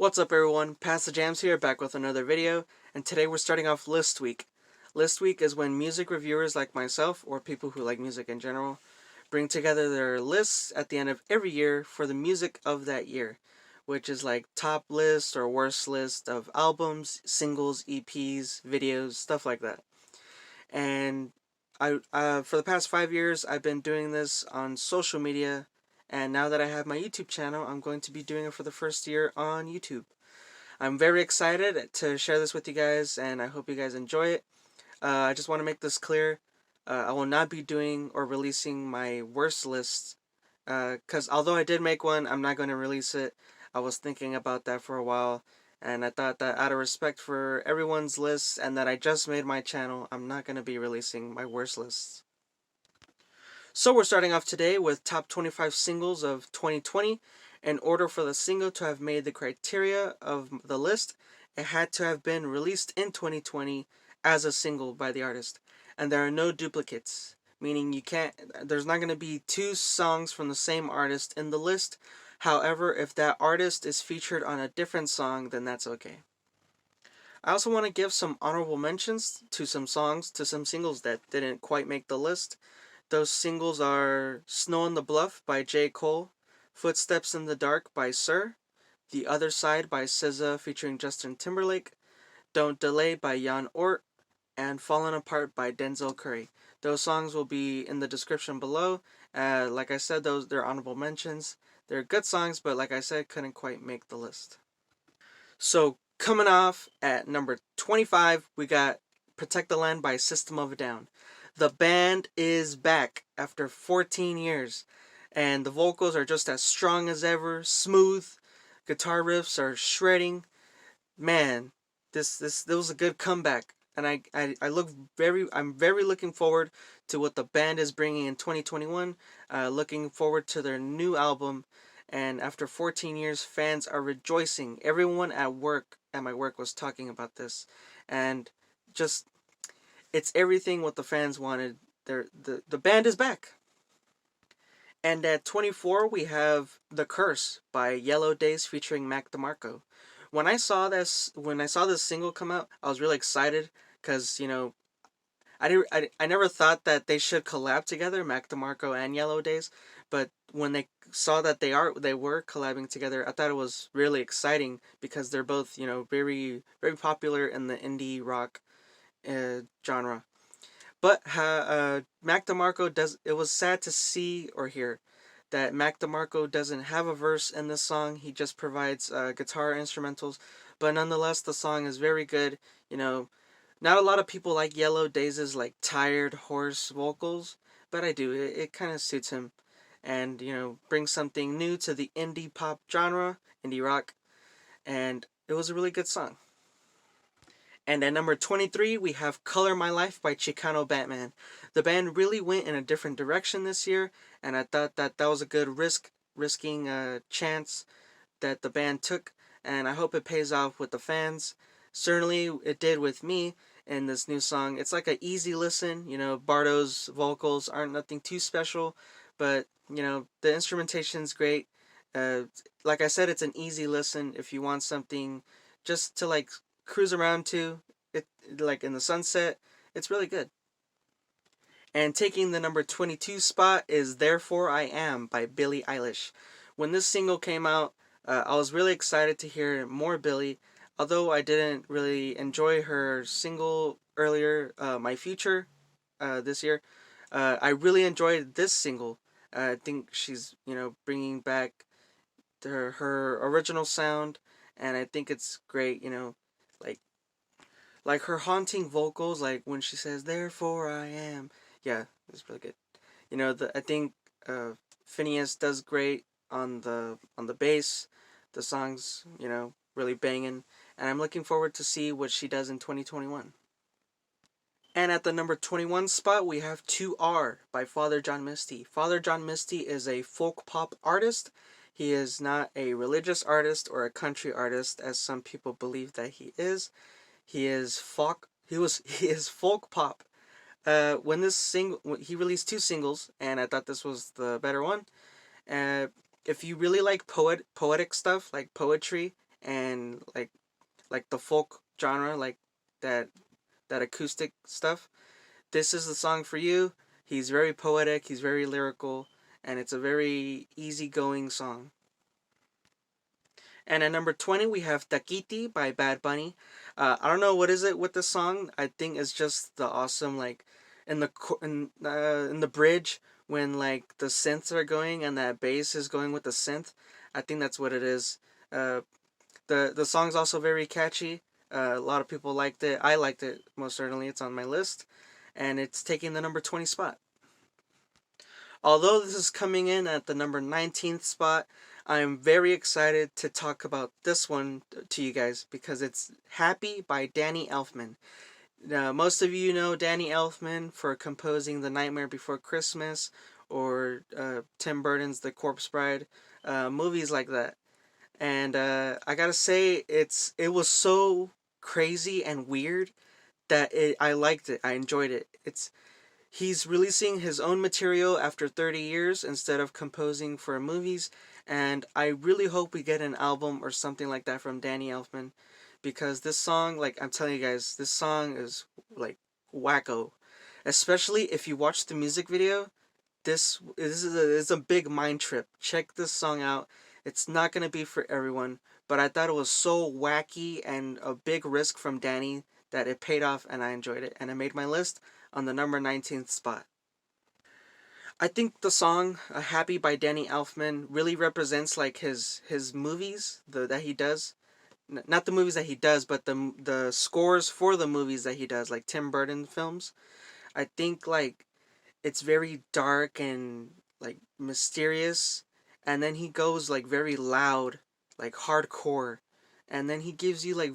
What's up everyone, Pass the Jams here, back with another video, and today we're starting off List Week. List Week is when music reviewers like myself, or people who like music in general, bring together their lists at the end of every year for the music of that year, which is like top list or worst list of albums, singles, EPs, videos, stuff like that. And for the past 5 years, I've been doing this on social media, and now that I have my YouTube channel, I'm going to be doing it for the first year on YouTube. I'm very excited to share this with you guys, and I hope you guys enjoy it. I just want to make this clear. I will not be doing or releasing my worst list, because although I did make one, I'm not going to release it. I was thinking about that for a while, and I thought that out of respect for everyone's lists and that I just made my channel, I'm not going to be releasing my worst lists. So we're starting off today with top 25 singles of 2020. In order for the single to have made the criteria of the list, it had to have been released in 2020 as a single by the artist. And there are no duplicates, meaning there's not going to be two songs from the same artist in the list. However, if that artist is featured on a different song, then that's okay. I also want to give some honorable mentions to some singles that didn't quite make the list. Those singles are Snow on the Bluff by J. Cole, Footsteps in the Dark by Sir, The Other Side by SZA featuring Justin Timberlake, Don't Delay by Yon Ort, and Fallen Apart by Denzel Curry. Those songs will be in the description below. Like I said, they're honorable mentions. They're good songs, but like I said, couldn't quite make the list. So coming off at number 25, we got Protect the Land by System of a Down. The band is back after 14 years, and the vocals are just as strong as ever, smooth, guitar riffs are shredding. Man, this was a good comeback, and I'm very looking forward to what the band is bringing in 2021. Looking forward to their new album, and after 14 years, fans are rejoicing. Everyone at my work was talking about this, and just it's everything what the fans wanted. The band is back. And at 24, we have The Curse by Yellow Days featuring Mac DeMarco. When I saw this single come out, I was really excited because, I never thought that they should collab together, Mac DeMarco and Yellow Days, but when they saw that they were collabing together, I thought it was really exciting because they're both, very very popular in the indie rock genre. But Mac DeMarco it was sad to see or hear that Mac DeMarco doesn't have a verse in this song. He just provides guitar instrumentals. But nonetheless, the song is very good. Not a lot of people like Yellow Days' like tired, hoarse vocals, but I do. It kind of suits him, and brings something new to the indie pop genre, indie rock, and it was a really good song. And at number 23, we have Color My Life by Chicano Batman. The band really went in a different direction this year, and I thought that was a good risking chance that the band took, and I hope it pays off with the fans. Certainly it did with me in this new song. It's like an easy listen. Bardo's vocals aren't nothing too special, but, the instrumentation's great. Like I said, it's an easy listen if you want something just to like cruise around to it, like in the sunset. It's really good. And taking the number 22 spot is Therefore I Am by Billie Eilish. When this single came out, I was really excited to hear more Billie, although I didn't really enjoy her single earlier, My Future, this year. I really enjoyed this single. I think she's, bringing back her original sound, and I think it's great, like like her haunting vocals, like when she says "Therefore I am." Yeah, it's really good. I think Phineas does great on the bass. The song's really banging, and I'm looking forward to see what she does in 2021. And at the number 21 spot, we have 2R by Father John Misty. Father John Misty is a folk pop artist. He is not a religious artist or a country artist, as some people believe that he is. He is folk. He is folk pop. He released two singles, and I thought this was the better one. If you really like poetic stuff, like poetry and like the folk genre, like that that acoustic stuff, this is the song for you. He's very poetic, he's very lyrical, and it's a very easygoing song. And at number 20, we have Takiti by Bad Bunny. I don't know what is it with this song. I think it's just the awesome, like, in the bridge when, like, the synths are going and that bass is going with the synth. I think that's what it is. Uh, the song's also very catchy. A lot of people liked it. I liked it, most certainly. It's on my list. And it's taking the number 20 spot. Although this is coming in at the number 19th spot, I'm very excited to talk about this one to you guys because it's Happy by Danny Elfman. Now, most of you know Danny Elfman for composing The Nightmare Before Christmas or Tim Burton's The Corpse Bride, movies like that. And I gotta say, it was so crazy and weird that I liked it. I enjoyed it. He's releasing his own material after 30 years instead of composing for movies, and I really hope we get an album or something like that from Danny Elfman, because this song, like I'm telling you guys, this song is like wacko. Especially if you watch the music video, this is a big mind trip. Check this song out. It's not gonna be for everyone, but I thought it was so wacky and a big risk from Danny that it paid off and I enjoyed it, and I made my list on the number 19th spot. I think the song "Happy" by Danny Elfman really represents like his movies that he does. Not the movies that he does, but the scores for the movies that he does, like Tim Burton films. I think like it's very dark and like mysterious, and then he goes like very loud, like hardcore, and then he gives you like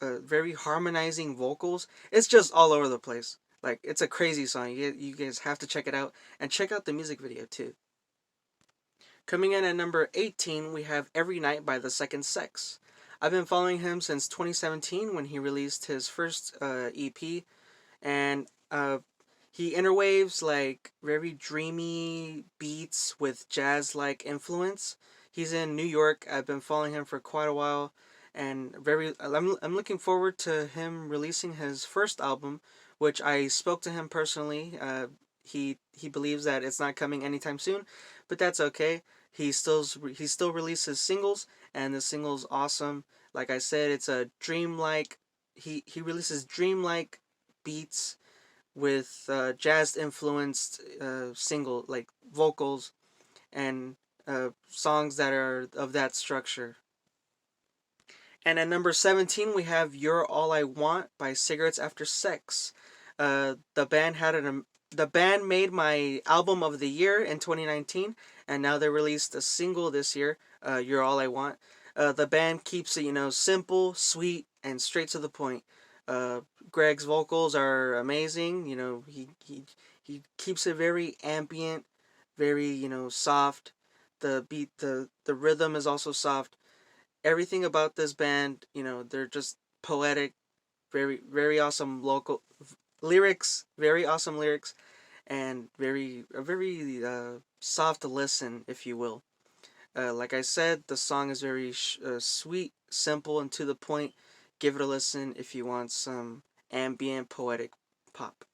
very harmonizing vocals. It's just all over the place. Like it's a crazy song. You guys have to check it out and check out the music video too. Coming in at number 18, we have Every Night by The Second Sex. I've been following him since 2017 when he released his first EP, and he interwaves like very dreamy beats with jazz like influence. He's in New York. I've been following him for quite a while, and I'm looking forward to him releasing his first album, which I spoke to him personally. He believes that it's not coming anytime soon, but that's okay. He still releases singles, and the single's awesome. Like I said, it's a dreamlike. He releases dreamlike beats with jazz influenced single like vocals and songs that are of that structure. And at number 17, we have You're All I Want by Cigarettes After Sex. The band made my album of the year in 2019, and now they released a single this year, You're All I Want. The band keeps it, simple, sweet, and straight to the point. Uh, Greg's vocals are amazing. He keeps it very ambient, very soft. The rhythm is also soft. Everything about this band, they're just poetic, very awesome local lyrics, very awesome lyrics, and very soft to listen, if you will. Like I said, the song is very sweet, simple, and to the point. Give it a listen if you want some ambient poetic pop.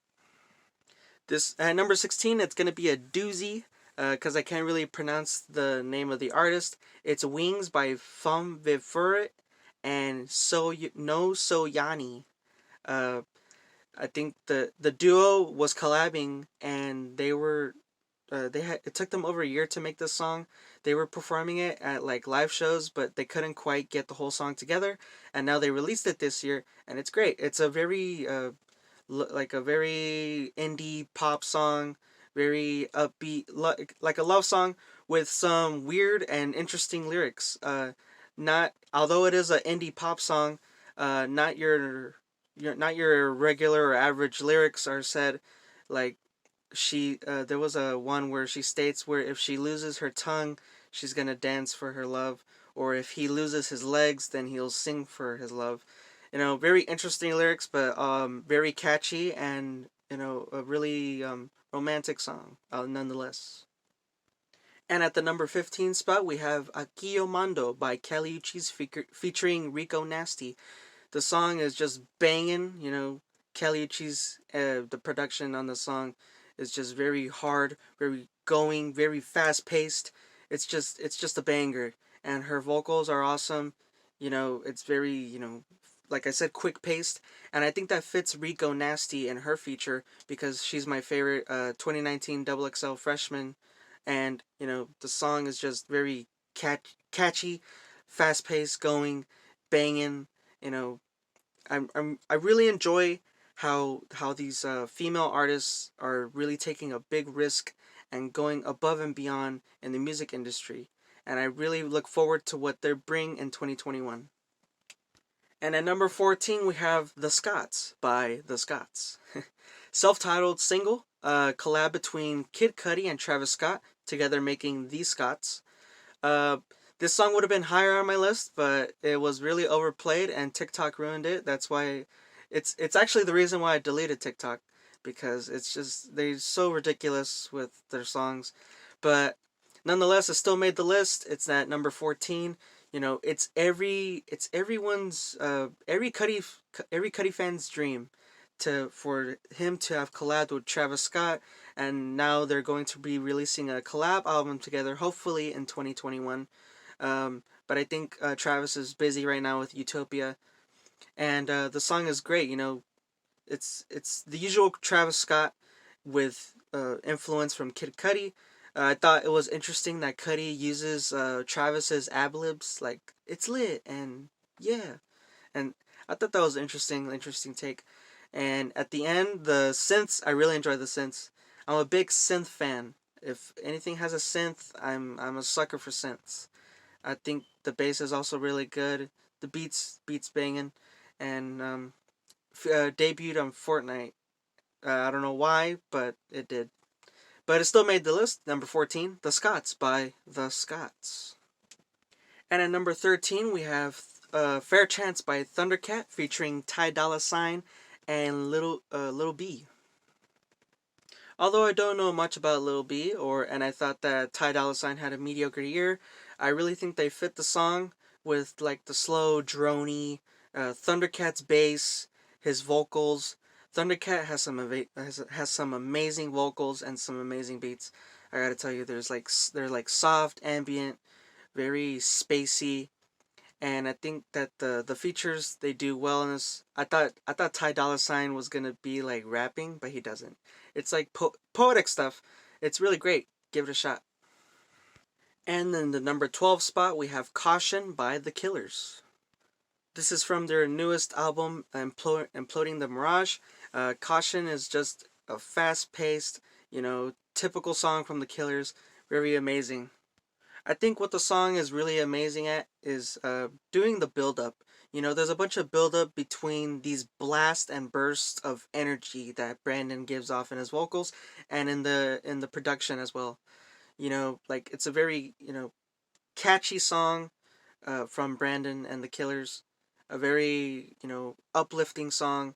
This at number 16, it's gonna be a doozy, because I can't really pronounce the name of the artist. It's Wings by Phum Viphurit and No So Yanni. Uh, I think the duo was collabing, and it took them over a year to make this song. They were performing it at like live shows, but they couldn't quite get the whole song together, and now they released it this year, and it's great. It's a very like a very indie pop song, very upbeat, like a love song with some weird and interesting lyrics. Not although it is an indie pop song, not not your regular or average lyrics are said. Like there was a one where she states where if she loses her tongue, she's gonna dance for her love, or if he loses his legs, then he'll sing for his love. Very interesting lyrics, but very catchy, and a really romantic song, nonetheless. And at the number 15 spot, we have Akio Mando by Kelly Uchis featuring Rico Nasty. The song is just banging, Kelly Uchis, the production on the song is just very hard, very going, very fast paced. It's just a banger. And her vocals are awesome. It's very, like I said, quick paced. And I think that fits Rico Nasty in her feature because she's my favorite 2019 XXL freshman. And, the song is just very catchy, fast paced, going, banging. You know, I really enjoy how these female artists are really taking a big risk and going above and beyond in the music industry. And I really look forward to what they bring in 2021. And at number 14, we have The Scots by The Scots. Self-titled single, collab between Kid Cudi and Travis Scott, together making The Scots. Uh, this song would have been higher on my list, but it was really overplayed and TikTok ruined it. That's why it's actually the reason why I deleted TikTok, because it's just they're so ridiculous with their songs. But nonetheless, it still made the list. It's at number 14. It's everyone's every Cudi fan's dream for him to have collabed with Travis Scott, and now they're going to be releasing a collab album together, hopefully in 2021. But I think Travis is busy right now with Utopia, and the song is great. It's the usual Travis Scott with influence from Kid Cudi. I thought it was interesting that Cudi uses Travis's ad libs, like "it's lit" and "yeah," and I thought that was interesting take. And at the end, the synths, I really enjoy the synths. I'm a big synth fan. If anything has a synth, I'm a sucker for synths. I think the bass is also really good. The beats banging, and debuted on Fortnite. I don't know why, but it did. But it still made the list. Number 14, The Scots by The Scots. And at number 13, we have Fair Chance by Thundercat featuring Ty Dolla $ign and Little B. Although I don't know much about Lil B, and I thought that Ty Dolla $ign had a mediocre year, I really think they fit the song with like the slow, drony, Thundercat's bass, his vocals. Thundercat has some amazing vocals and some amazing beats. I gotta tell you, they're like soft, ambient, very spacey, and I think that the features they do well in this. I thought Ty Dolla $ign was gonna be like rapping, but he doesn't. It's like poetic stuff. It's really great. Give it a shot. And then the number 12 spot, we have Caution by The Killers. This is from their newest album, Imploding the Mirage. Caution is just a fast-paced, typical song from The Killers. Very amazing. I think what the song is really amazing at is doing the build-up. There's a bunch of build-up between these blasts and bursts of energy that Brandon gives off in his vocals and in the production as well. Like it's a very, catchy song from Brandon and the Killers. A very, uplifting song.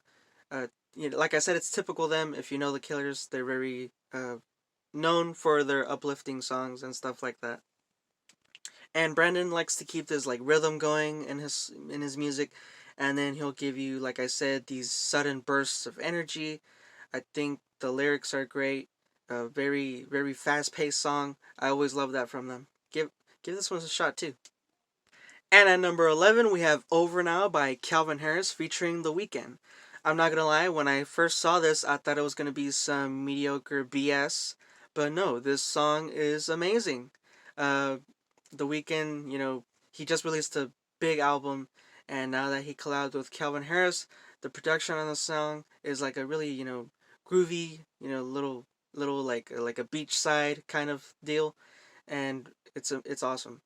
Like I said, it's typical them. If you know the Killers, they're very known for their uplifting songs and stuff like that. And Brandon likes to keep this like rhythm going in his music, and then he'll give you, like I said, these sudden bursts of energy. I think the lyrics are great. A very very fast paced song. I always love that from them. Give this one a shot too. And at number 11, we have Over Now by Calvin Harris featuring The Weeknd. I'm not gonna lie, when I first saw this, I thought it was gonna be some mediocre BS, but no, this song is amazing. Uh, the Weeknd, he just released a big album, and now that he collabed with Calvin Harris, the production on the song is like a really, groovy, little like a beachside kind of deal, and it's awesome.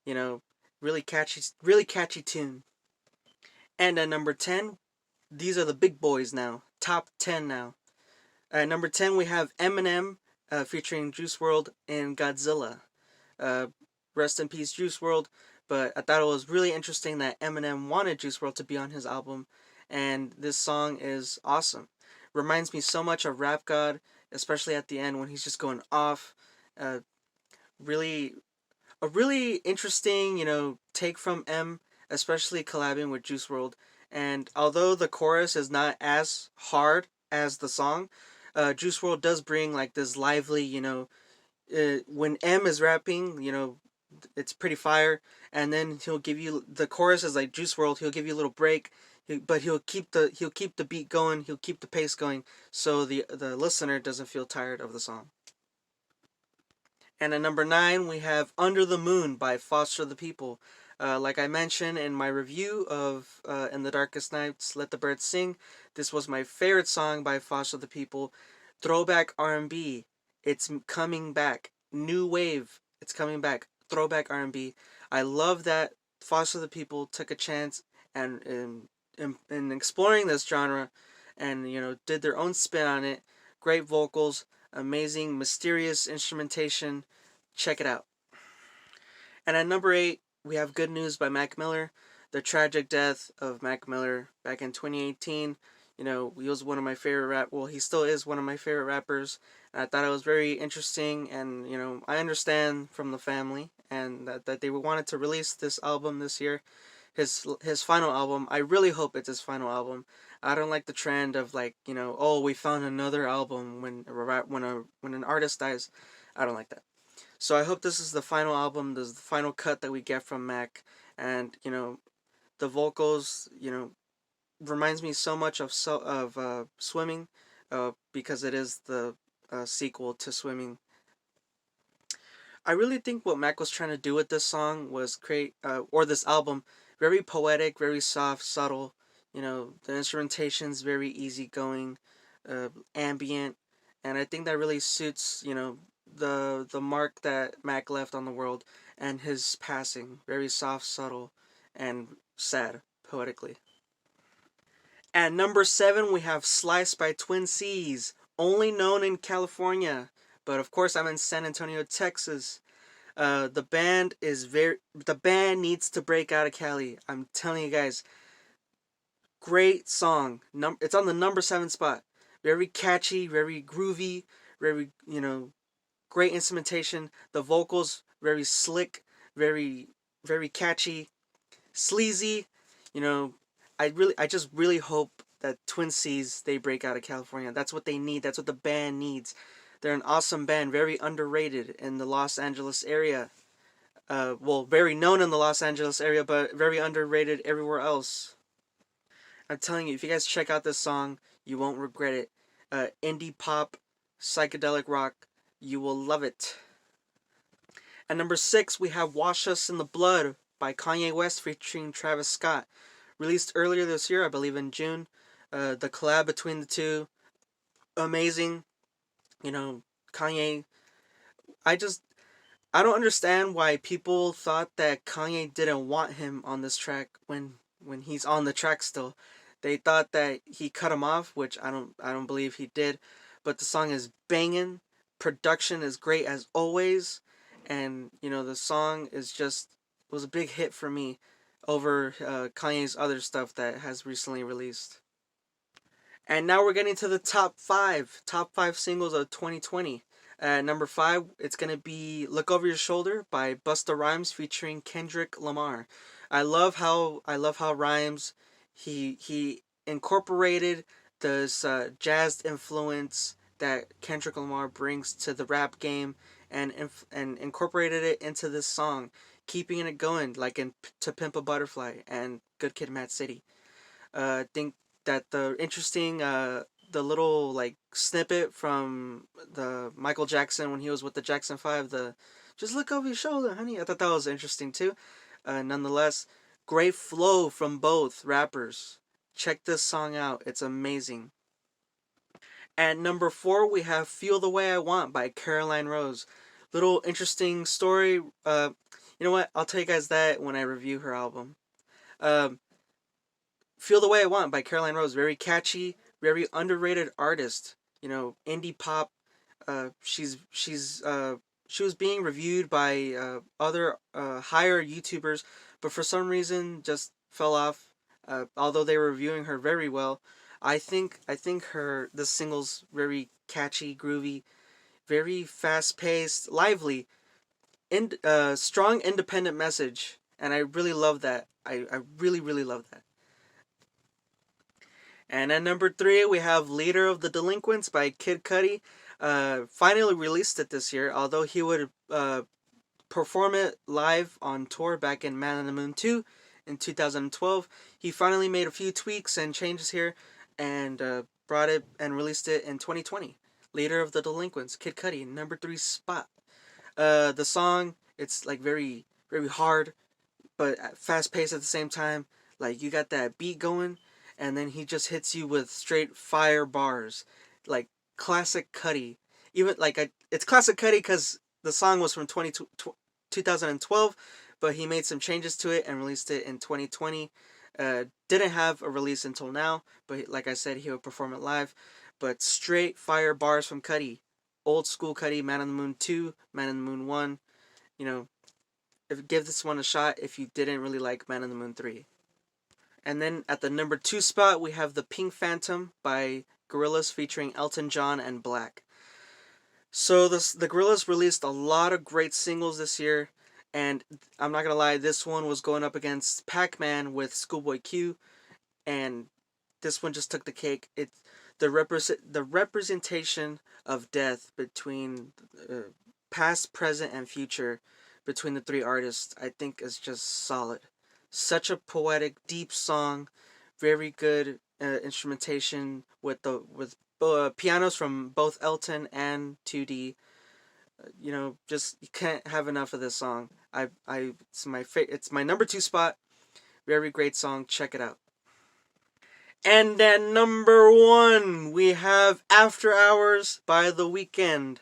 You know, really catchy tune. And at number 10, these are the big boys now. Top 10 now. At number 10, we have Eminem featuring Juice WRLD in Godzilla. Uh, Rest in peace, Juice WRLD. But I thought it was really interesting that Eminem wanted Juice WRLD to be on his album, and this song is awesome. Reminds me so much of Rap God, especially at the end when he's just going off. Uh, really a really interesting, take from M, especially collabing with Juice World. And although the chorus is not as hard as the song, Juice World does bring like this lively, when M is rapping, it's pretty fire. And then he'll give you the chorus is like Juice World. He'll give you a little break, but he'll keep the beat going. He'll keep the pace going, so the listener doesn't feel tired of the song. And at number 9, we have Under the Moon by Foster the People. Like I mentioned in my review of In the Darkest Nights, Let the Birds Sing, this was my favorite song by Foster the People. Throwback R&B, it's coming back. New wave, it's coming back. Throwback R&B. I love that Foster the People took a chance and in exploring this genre and, did their own spin on it. Great vocals, amazing, mysterious instrumentation. Check it out. And at number 8, we have Good News by Mac Miller. The tragic death of Mac Miller back in 2018. He was one of my favorite he still is one of my favorite rappers. And I thought it was very interesting, and I understand from the family and that they wanted to release this album this year. His final album. I really hope it's his final album. I don't like the trend of like, oh, we found another album when an artist dies. I don't like that. So I hope this is the final album, this is the final cut that we get from Mac, and the vocals, reminds me so much of Swimming, because it is the sequel to Swimming. I really think what Mac was trying to do with this song was create, or this album, very poetic, very soft, subtle. The instrumentation's very easygoing, ambient, and I think that really suits the mark that Mac left on the world and his passing. Very soft, subtle, and sad poetically. At number 7, we have Slice by Twin C's, only known in California, but of course I'm in San Antonio, Texas. The band needs to break out of Cali. I'm telling you guys, great song. It's on the number 7 spot. Very catchy, very groovy, very great instrumentation. The vocals very slick, very very catchy, sleazy. You know, I just really hope that Twin C's they break out of California. That's what they need. That's what the band needs. They're an awesome band, very underrated in the Los Angeles area. Very known in the Los Angeles area, but very underrated everywhere else. I'm telling you, if you guys check out this song, you won't regret it. Indie pop, psychedelic rock, you will love it. At number 6, we have Wash Us in the Blood by Kanye West featuring Travis Scott. Released earlier this year, I believe in June. The collab between the two, amazing. Kanye, I just, I don't understand why people thought that Kanye didn't want him on this track when he's on the track still. They thought that he cut him off, which I don't believe he did. But the song is banging. Production is great as always, and the song was a big hit for me over Kanye's other stuff that has recently released. And now we're getting to the top five singles of 2020. At number 5, it's gonna be "Look Over Your Shoulder" by Busta Rhymes featuring Kendrick Lamar. I love how Rhymes he incorporated this jazz influence that Kendrick Lamar brings to the rap game and incorporated it into this song, keeping it going like in "To Pimp a Butterfly" and "Good Kid, Mad City." I think that the little like snippet from the Michael Jackson when he was with the Jackson 5, the "Just look over your shoulder, honey." I thought that was interesting too. Nonetheless, great flow from both rappers. Check this song out. It's amazing. At number 4, we have "Feel the Way I Want" by Caroline Rose. Little interesting story. You know what? I'll tell you guys that when I review her album. Um, "Feel the Way I Want" by Caroline Rose. Very catchy, very underrated artist. Indie pop. She was being reviewed by other higher YouTubers, but for some reason just fell off. Although they were reviewing her very well, I think her this single's very catchy, groovy, very fast paced, lively. strong independent message, and I really love that. I really really love that. And at number 3, we have Leader of the Delinquents by Kid Cudi. Finally released it this year, although he would perform it live on tour back in Man on the Moon 2 in 2012. He finally made a few tweaks and changes here and brought it and released it in 2020. Leader of the Delinquents, Kid Cudi, number 3 spot. The song, it's like very, very hard, but fast paced at the same time. Like you got that beat going, and then he just hits you with straight fire bars, like classic Cudi. Even like it's classic Cudi because the song was from 2012, but he made some changes to it and released it in 2020. Didn't have a release until now, but like I said, he would perform it live. But straight fire bars from Cudi, old school Cudi, Man on the Moon 2, Man on the Moon 1. You know, give this one a shot if you didn't really like Man on the Moon 3. And then at the number 2 spot, we have The Pink Phantom by Gorillaz featuring Elton John and Black. So the Gorillaz released a lot of great singles this year, and I'm not gonna lie, this one was going up against Pac-Man with Schoolboy Q, and this one just took the cake. It's the representation of death between past, present, and future between the three artists. I think is just solid. Such a poetic, deep song, very good instrumentation with pianos from both Elton and 2D. You know, just you can't have enough of this song. It's my number 2 spot. Very great song. Check it out. And at number 1, we have After Hours by The Weeknd.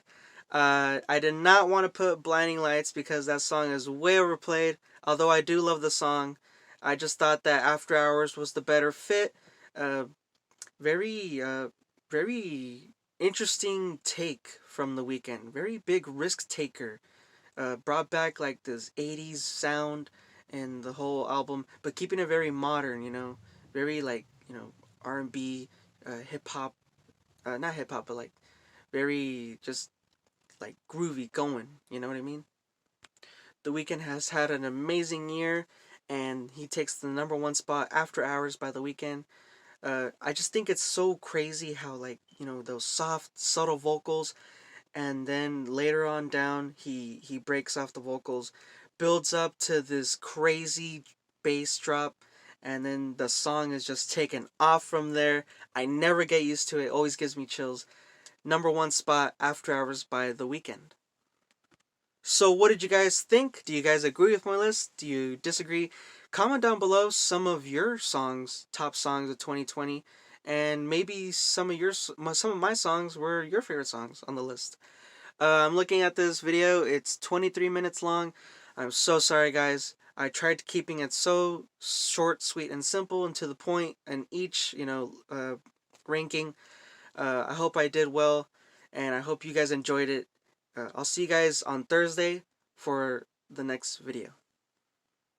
I did not want to put Blinding Lights because that song is way overplayed. Although I do love the song, I just thought that After Hours was the better fit. Very, very interesting take from The Weeknd. Very big risk taker. Brought back like this 80s sound and the whole album, but keeping it very modern, you know. Very like, you know, R&B, hip hop, not hip hop, but like very just like groovy going, you know what I mean? The Weeknd has had an amazing year, and he takes the number 1 spot, After Hours by The Weeknd. I just think it's so crazy how, like, you know, those soft, subtle vocals, and then later on down, he breaks off the vocals, builds up to this crazy bass drop, and then the song is just taken off from there. I never get used to it. It always gives me chills. Number 1 spot, After Hours by The Weeknd. So what did you guys think? Do you guys agree with my list? Do you disagree? Comment down below some of your songs, top songs of 2020, and maybe some of my songs were your favorite songs on the list. I'm looking at this video. It's 23 minutes long. I'm so sorry, guys. I tried keeping it so short, sweet, and simple and to the point in each, ranking. I hope I did well, and I hope you guys enjoyed it. I'll see you guys on Thursday for the next video.